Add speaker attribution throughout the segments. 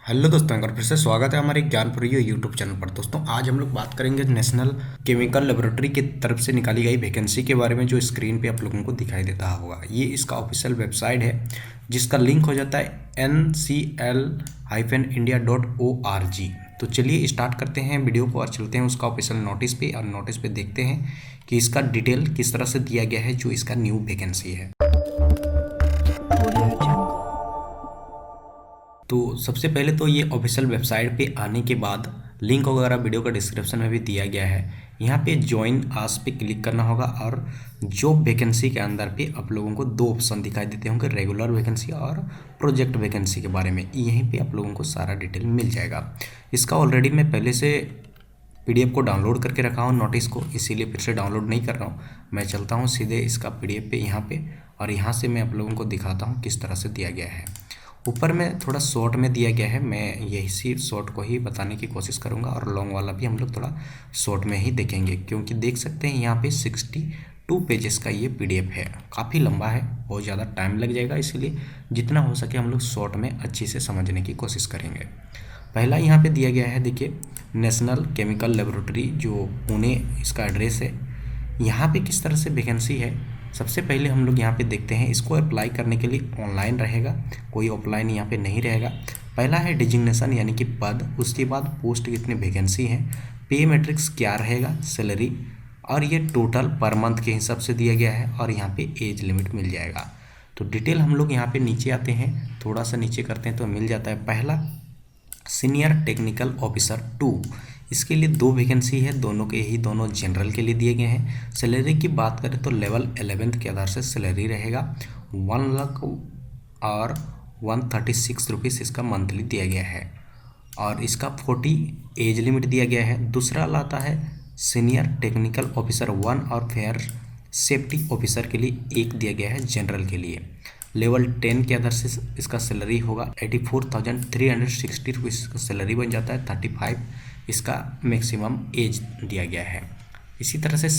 Speaker 1: Hello दोस्तों, एक बार फिर से स्वागत है हमारे ज्ञानपुरी यूट्यूब चैनल पर। दोस्तों आज हम लोग बात करेंगे नेशनल केमिकल लेबोरेटरी की तरफ से निकाली गई वैकेंसी के बारे में, जो स्क्रीन पे आप लोगों को दिखाई देता होगा। ये इसका ऑफिशियल वेबसाइट है जिसका लिंक हो जाता है ncl-india.org। तो चलिए स्टार्ट करते हैं वीडियो को और चलते हैं उसका ऑफिशियल नोटिस पे, और नोटिस पे देखते हैं कि इसका डिटेल किस तरह से दिया गया है जो इसका न्यू वैकेंसी है। तो सबसे पहले तो ये ऑफिशियल वेबसाइट पे आने के बाद लिंक वगैरह वीडियो का डिस्क्रिप्शन में भी दिया गया है। यहाँ पे ज्वाइन आस पे क्लिक करना होगा और जॉब वैकेंसी के अंदर पे आप लोगों को दो ऑप्शन दिखाई देते होंगे, रेगुलर वैकेंसी और प्रोजेक्ट वैकेंसी के बारे में। यहीं पे आप लोगों को सारा डिटेल मिल जाएगा। इसका ऑलरेडी मैं पहले से पीडीएफ को डाउनलोड करके रखा हूँ नोटिस को, इसीलिए फिर से डाउनलोड नहीं कर रहा हूँ। मैं चलता हूँ सीधे इसका पीडीएफ पे यहाँ पे, और यहाँ से मैं आप लोगों को दिखाता हूँ किस तरह से दिया गया है। ऊपर में थोड़ा शॉर्ट में दिया गया है, मैं यही सी शॉर्ट को ही बताने की कोशिश करूंगा, और लॉन्ग वाला भी हम लोग थोड़ा शॉर्ट में ही देखेंगे, क्योंकि देख सकते हैं यहाँ पे 62 पेजेस का ये पीडीएफ है। काफ़ी लंबा है, बहुत ज़्यादा टाइम लग जाएगा, इसीलिए जितना हो सके हम लोग शॉर्ट में अच्छी से समझने की कोशिश करेंगे। पहला यहाँ पे दिया गया है, देखिए, नेशनल केमिकल लेबोरेटरी, जो पुणे इसका एड्रेस है। यहाँ पे किस तरह से वैकेंसी है, सबसे पहले हम लोग यहाँ पे देखते हैं। इसको अप्लाई करने के लिए ऑनलाइन रहेगा, कोई ऑफलाइन यहाँ पे नहीं रहेगा। पहला है डिजिग्नेशन यानी कि पद, उसके बाद पोस्ट कितनी वैकेंसी है, पे मैट्रिक्स क्या रहेगा, सैलरी, और ये टोटल पर मंथ के हिसाब से दिया गया है, और यहाँ पे एज लिमिट मिल जाएगा। तो डिटेल हम लोग यहाँ पे नीचे आते हैं, थोड़ा सा नीचे करते हैं तो मिल जाता है। पहला सीनियर टेक्निकल ऑफिसर 2, इसके लिए दो वैकेंसी है, दोनों के ही दोनों जनरल के लिए दिए गए हैं। सैलरी की बात करें तो लेवल 11th के आधार से सैलरी रहेगा 1 लाख और 136 रुपीज़ इसका मंथली दिया गया है, और इसका 40 एज लिमिट दिया गया है। दूसरा लाता है सीनियर टेक्निकल ऑफिसर 1 और फायर सेफ्टी ऑफिसर के लिए एक दिया गया है जनरल के लिए। लेवल 10 के आधार से इसका सैलरी होगा 84,360 रुपीज़ इसका सैलरी बन जाता है। 35 इसका मैक्सिमम एज दिया गया है। इसी तरह से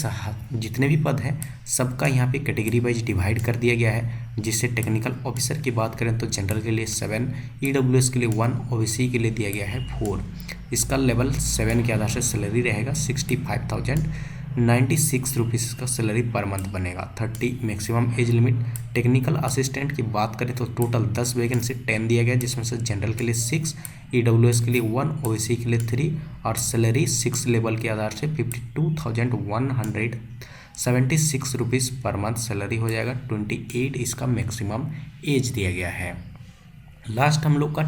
Speaker 1: जितने भी पद हैं सबका यहाँ पे कैटेगरी वाइज डिवाइड कर दिया गया है। जिससे टेक्निकल ऑफिसर की बात करें तो जनरल के लिए 7, ईडब्ल्यूएस के लिए 1, ओबीसी के लिए दिया गया है 4। इसका लेवल 7 के आधार से सैलरी रहेगा 65,096 रुपीज़ का सैलरी पर मंथ बनेगा। 30 maximum age limit. Technical assistant की बात करें तो टोटल 10 वैकेंसी 10 दिया गया, जिसमें से जनरल के लिए 6, ईडब्ल्यूएस के लिए 1, ओबीसी के लिए 3, और सैलरी 6 लेवल के आधार से 52,176 रुपीज़ पर मंथ सैलरी हो जाएगा। 28 इसका मैक्सिमम एज दिया गया है। लास्ट हम लोग का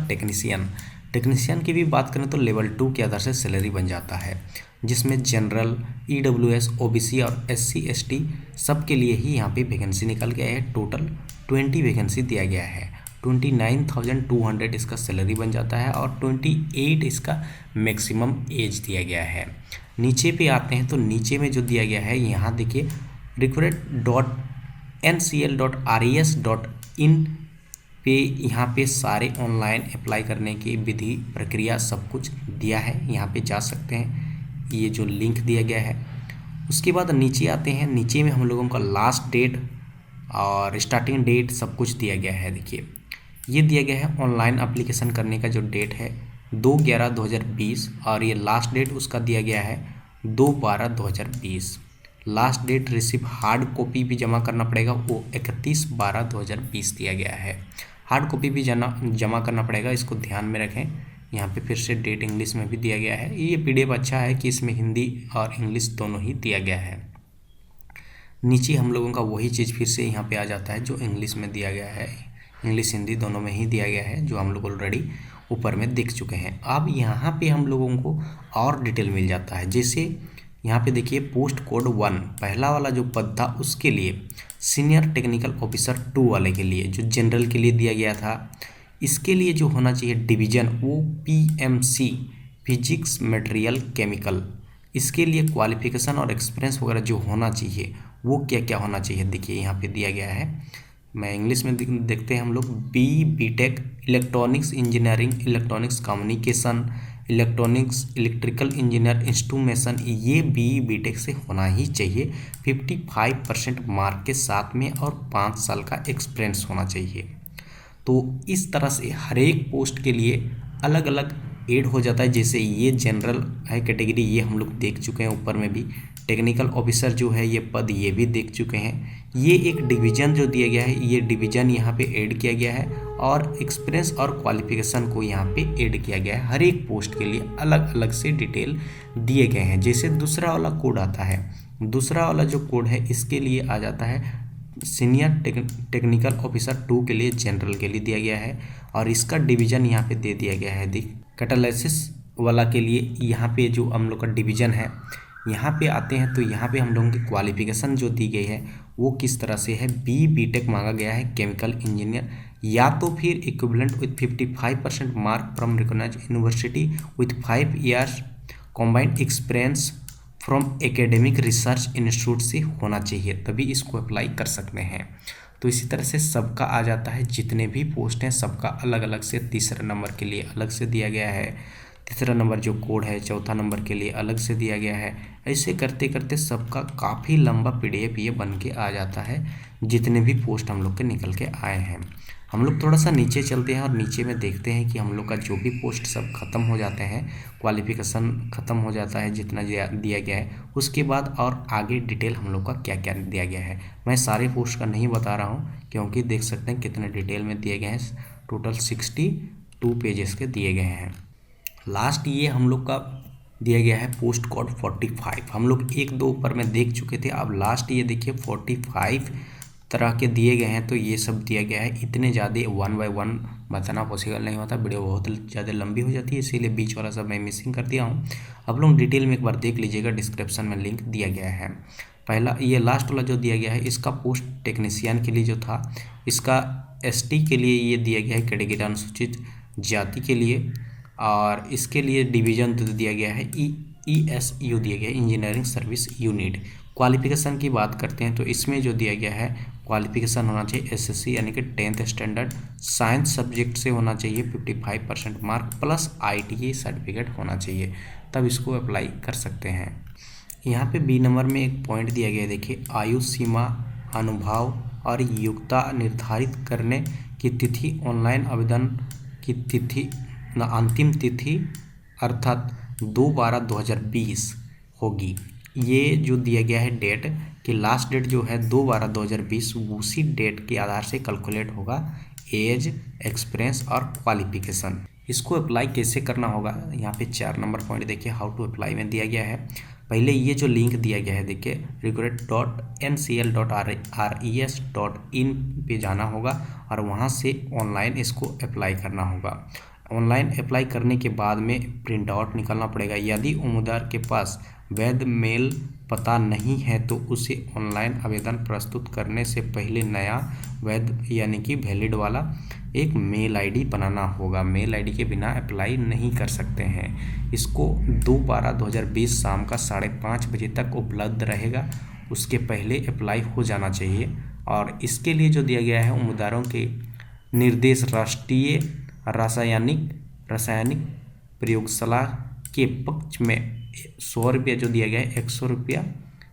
Speaker 1: टेक्नीशियन की भी बात करें तो लेवल 2 के आधार से सैलरी बन जाता है, जिसमें जनरल, ईडब्ल्यूएस, ओबीसी और एससी एसटी सब के लिए ही यहाँ पे वैकेंसी निकल गया है। टोटल 20 वैकेंसी दिया गया है। 29,200 इसका सैलरी बन जाता है, और 28 इसका मैक्सिमम एज दिया गया है। नीचे पे आते हैं तो नीचे में जो दिया गया है यहाँ देखिए, recruit.ncl.res.in पे यहाँ पे सारे ऑनलाइन अप्लाई करने की विधि, प्रक्रिया सब कुछ दिया है। यहाँ पे जा सकते हैं, ये जो लिंक दिया गया है। उसके बाद नीचे आते हैं, नीचे में हम लोगों का लास्ट डेट और स्टार्टिंग डेट सब कुछ दिया गया है। देखिए, ये दिया गया है ऑनलाइन एप्लीकेशन करने का जो डेट है 2/11/2020, और ये लास्ट डेट उसका दिया गया है 2/12/2020। Last date receive hard copy भी जमा करना पड़ेगा, वो 31/12/2020 दिया गया है। हार्ड कॉपी भी जमा करना पड़ेगा, इसको ध्यान में रखें। यहाँ पे फिर से डेट इंग्लिश में भी दिया गया है। ये पीडीएफ अच्छा है कि इसमें हिंदी और इंग्लिश दोनों ही दिया गया है। नीचे हम लोगों का वही चीज़ फिर से यहाँ पे आ जाता है जो इंग्लिश में दिया गया है, इंग्लिश हिंदी दोनों में ही दिया गया है, जो हम लोग ऑलरेडी ऊपर में देख चुके हैं। अब यहाँ पे हम लोगों को और डिटेल मिल जाता है। जैसे यहाँ पे देखिए, पोस्ट कोड 1 पहला वाला जो पद था उसके लिए, सीनियर टेक्निकल ऑफिसर 2 वाले के लिए जो जनरल के लिए दिया गया था, इसके लिए जो होना चाहिए डिवीजन, वो पीएमसी, फिजिक्स मटेरियल केमिकल। इसके लिए क्वालिफिकेशन और एक्सपीरियंस वगैरह जो होना चाहिए वो क्या क्या होना चाहिए, देखिए यहाँ पे दिया गया है। मैं इंग्लिश में देखते हैं हम लोग, BTech electronics engineering, electronics communication, electronics, electrical engineer, instrumentation, ये बीटेक से होना ही चाहिए। 55% मार्क के साथ में, और 5 साल का एक्सपीरियंस होना चाहिए। तो इस तरह से हर एक पोस्ट के लिए अलग अलग ऐड हो जाता है। जैसे ये जनरल है कैटेगरी, ये हम लोग देख चुके हैं ऊपर में भी। टेक्निकल ऑफिसर जो है ये पद, ये भी देख चुके हैं। ये एक डिवीजन जो दिया गया है, ये डिवीजन यहाँ पे ऐड किया गया है और एक्सपीरियंस और क्वालिफिकेशन को यहाँ पे ऐड किया गया है। हर एक पोस्ट के लिए अलग अलग से डिटेल दिए गए हैं। जैसे दूसरा वाला कोड आता है, दूसरा वाला जो कोड है इसके लिए आ जाता है सीनियर टेक्निकल ऑफिसर 2 के लिए, जनरल के लिए दिया गया है और इसका डिवीजन यहाँ पे दे दिया गया है। देख कैटालिसिस वाला के लिए यहाँ पे जो हम लोग का डिवीजन है, यहाँ पे आते हैं तो यहाँ पे हम लोगों की क्वालिफिकेशन जो दी गई है वो किस तरह से है। BTech मांगा गया है, केमिकल इंजीनियर, या तो फिर equivalent with 55% mark from recognised university with 5 years combined experience from academic research institute से होना चाहिए, तभी इसको अप्लाई कर सकते हैं। तो इसी तरह से सबका आ जाता है, जितने भी पोस्ट हैं सबका अलग अलग से। तीसरे नंबर के लिए अलग से दिया गया है, तीसरा नंबर जो कोड है, चौथा नंबर के लिए अलग से दिया गया है। ऐसे करते करते सबका काफ़ी लंबा PDF ये बन के आ जाता है, जितने भी पोस्ट हम लोग के निकल के आए हैं। हम लोग थोड़ा सा नीचे चलते हैं और नीचे में देखते हैं कि हम लोग का जो भी पोस्ट सब खत्म हो जाते हैं, क्वालिफिकेशन ख़त्म हो जाता है जितना दिया गया है, उसके बाद और आगे डिटेल हम लोग का क्या क्या दिया गया है। मैं सारे पोस्ट का नहीं बता रहा हूँ क्योंकि देख सकते हैं कितने डिटेल में दिए गए हैं। टोटल 62 पेजेस के दिए गए हैं। लास्ट ये हम लोग का दिया गया है पोस्ट कोड 45। हम लोग 1-2 ऊपर में देख चुके थे, अब लास्ट ये देखिए 45 तरह के दिए गए हैं। तो ये सब दिया गया है। इतने ज़्यादा 1 by 1 बताना पॉसिबल नहीं होता, वीडियो बहुत ज़्यादा लंबी हो जाती है, इसीलिए बीच वाला सब मैं मिसिंग कर दिया हूँ। आप लोग डिटेल में एक बार देख लीजिएगा, डिस्क्रिप्शन में लिंक दिया गया है। पहला ये लास्ट वाला जो दिया गया है, इसका पोस्ट टेक्नीशियन के लिए जो था, इसका ST के लिए ये दिया गया है, कैटेगरी अनुसूचित जाति के लिए, और इसके लिए डिवीज़न तो दिया गया है ESU दिया गया है, इंजीनियरिंग सर्विस यूनिट। क्वालिफिकेशन की बात करते हैं तो इसमें जो दिया गया है क्वालिफिकेशन होना चाहिए SSC यानी कि 10th स्टैंडर्ड साइंस सब्जेक्ट से होना चाहिए, 55% मार्क प्लस ITI सर्टिफिकेट होना चाहिए, तब इसको अप्लाई कर सकते हैं। यहाँ पे B नंबर में एक पॉइंट दिया गया है, देखिए आयु सीमा, अनुभव और योग्यता निर्धारित करने की तिथि, ऑनलाइन आवेदन की तिथि अंतिम तिथि अर्थात 2/12/2020 होगी। ये जो दिया गया है डेट कि लास्ट डेट जो है 2/12/2020, उसी डेट के आधार से कैलकुलेट होगा एज, एक्सपीरियंस और क्वालिफिकेशन। इसको अप्लाई कैसे करना होगा, यहाँ पे 4 नंबर पॉइंट देखिए हाउ टू अप्लाई में दिया गया है। पहले ये जो लिंक दिया गया है देखिए recruit.ncl.res.in पे जाना होगा और वहाँ से ऑनलाइन इसको अप्लाई करना होगा। ऑनलाइन अप्लाई करने के बाद में प्रिंट आउट निकालना पड़ेगा। यदि उम्मीदवार के पास वैध मेल पता नहीं है तो उसे ऑनलाइन आवेदन प्रस्तुत करने से पहले नया वैध यानी कि वैलिड वाला एक मेल आईडी बनाना होगा। मेल आईडी के बिना अप्लाई नहीं कर सकते हैं। इसको 2/12/2020 शाम का 5:30 बजे तक उपलब्ध रहेगा, उसके पहले अप्लाई हो जाना चाहिए। और इसके लिए जो दिया गया है उम्मीदवारों के निर्देश, राष्ट्रीय रासायनिक प्रयोगशाला के पक्ष में 100 रुपया जो दिया गया है, 100 रुपया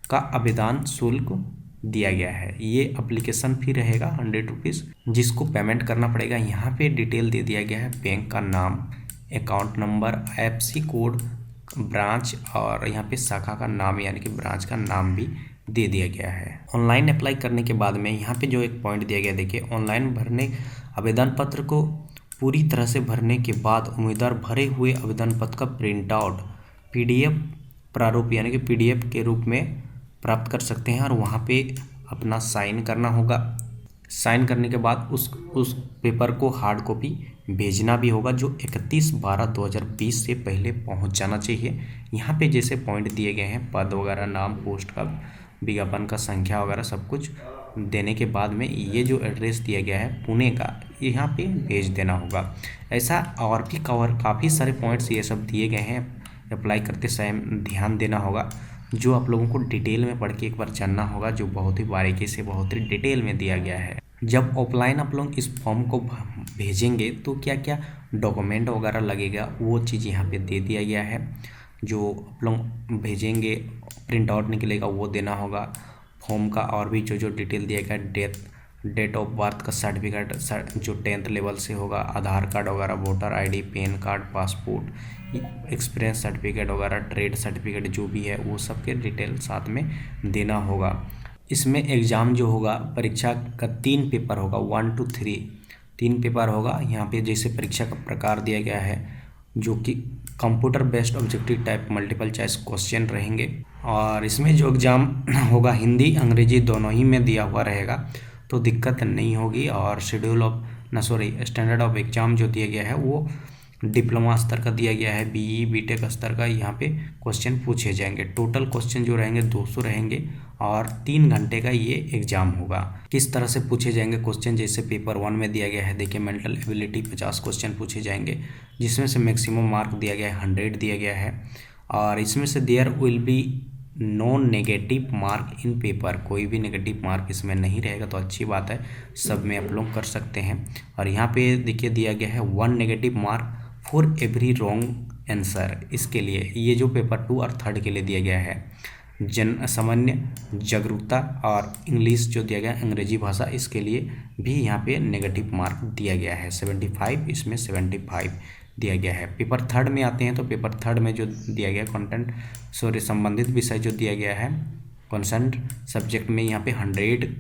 Speaker 1: का आवेदन शुल्क दिया गया है। ये एप्लीकेशन फी रहेगा 100 रुपीज़, जिसको पेमेंट करना पड़ेगा। यहाँ पे डिटेल दे दिया गया है, बैंक का नाम, account number, IFSC code, branch और यहाँ पे शाखा का नाम यानी कि ब्रांच का नाम भी दे दिया गया है। ऑनलाइन अप्लाई करने के बाद में यहाँ पे जो एक पॉइंट दिया गया देखिए, ऑनलाइन भरने आवेदन पत्र को पूरी तरह से भरने के बाद उम्मीदवार भरे हुए आवेदन पत्र का प्रिंट आउट PDF प्रारूप यानी कि PDF के रूप में प्राप्त कर सकते हैं और वहाँ पे अपना साइन करना होगा। साइन करने के बाद उस पेपर को हार्ड कॉपी भेजना भी होगा, जो 31/12/2020 से पहले पहुँच जाना चाहिए। यहाँ पे जैसे पॉइंट दिए गए हैं, पद वगैरह, नाम, पोस्ट का, विज्ञापन का संख्या वगैरह सब कुछ देने के बाद में ये जो एड्रेस दिया गया है पुणे का, यहाँ पे भेज देना होगा। ऐसा और भी काफ़ी सारे पॉइंट्स ये सब दिए गए हैं। अप्लाई करते समय ध्यान देना होगा, जो आप लोगों को डिटेल में पढ़ के एक बार जानना होगा, जो बहुत ही बारीकी से बहुत ही डिटेल में दिया गया है। जब ऑफलाइन आप लोग इस फॉर्म को भेजेंगे तो क्या क्या डॉक्यूमेंट वगैरह लगेगा वो चीज़ यहाँ पे दे दिया गया है। जो आप लोग भेजेंगे प्रिंट आउट निकलेगा वो देना होगा फॉर्म का, और भी जो डिटेल दिया गया, डेट ऑफ बर्थ का सर्टिफिकेट जो 10th लेवल से होगा, आधार कार्ड वगैरह, voter ID, pan card, passport, experience certificate वगैरह, ट्रेड सर्टिफिकेट जो भी है वो सब के डिटेल साथ में देना होगा। इसमें एग्ज़ाम जो होगा, परीक्षा का 3 पेपर होगा, 1 to 3 3 पेपर होगा। यहाँ पे जैसे परीक्षा का प्रकार दिया गया है जो कि computer based objective type multiple choice question रहेंगे। और इसमें जो एग्ज़ाम होगा हिंदी अंग्रेजी दोनों ही में दिया हुआ रहेगा, तो दिक्कत नहीं होगी। और स्टैंडर्ड ऑफ एग्ज़ाम जो दिया गया है वो डिप्लोमा स्तर का दिया गया है, बीई बीटेक स्तर का यहाँ पे क्वेश्चन पूछे जाएंगे। टोटल क्वेश्चन जो रहेंगे 200 रहेंगे और 3 घंटे का ये एग्ज़ाम होगा। किस तरह से पूछे जाएंगे क्वेश्चन, जैसे पेपर 1 में दिया गया है, देखिए मेंटल एबिलिटी 50 क्वेश्चन पूछे जाएंगे, जिसमें से मैक्सिमम मार्क दिया गया है 100 दिया गया है। और इसमें से there will be no negative mark in paper, कोई भी नेगेटिव मार्क इसमें नहीं रहेगा, तो अच्छी बात है, सब में आप लोग कर सकते हैं। और यहाँ पे देखिए दिया गया है 1 negative mark for every wrong answer. इसके लिए ये जो पेपर 2 और 3 के लिए दिया गया है, सामान्य जागरूकता और इंग्लिश जो दिया गया है अंग्रेजी भाषा, इसके लिए भी यहाँ पे नेगेटिव मार्क दिया गया है 75, इसमें 75 दिया गया है। पेपर 3 में आते हैं तो पेपर 3 में जो दिया गया संबंधित विषय जो दिया गया है कंसर्न्ड सब्जेक्ट में, यहाँ पे 100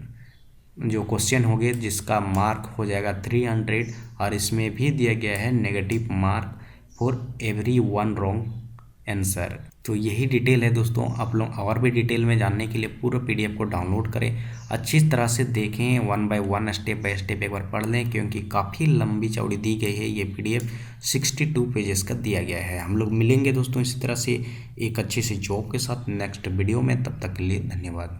Speaker 1: जो क्वेश्चन होंगे जिसका मार्क हो जाएगा 300। और इसमें भी दिया गया है negative mark for every 1 wrong answer. तो यही डिटेल है दोस्तों। आप लोग और भी डिटेल में जानने के लिए पूरा PDF को डाउनलोड करें, अच्छी तरह से देखें, 1 by 1 स्टेप बाय स्टेप एक बार पढ़ लें, क्योंकि काफ़ी लंबी चौड़ी दी गई है। ये PDF 62 पेजेस का दिया गया है। हम लोग मिलेंगे दोस्तों इसी तरह से एक अच्छी सी जॉब के साथ नेक्स्ट वीडियो में, तब तक के लिए धन्यवाद।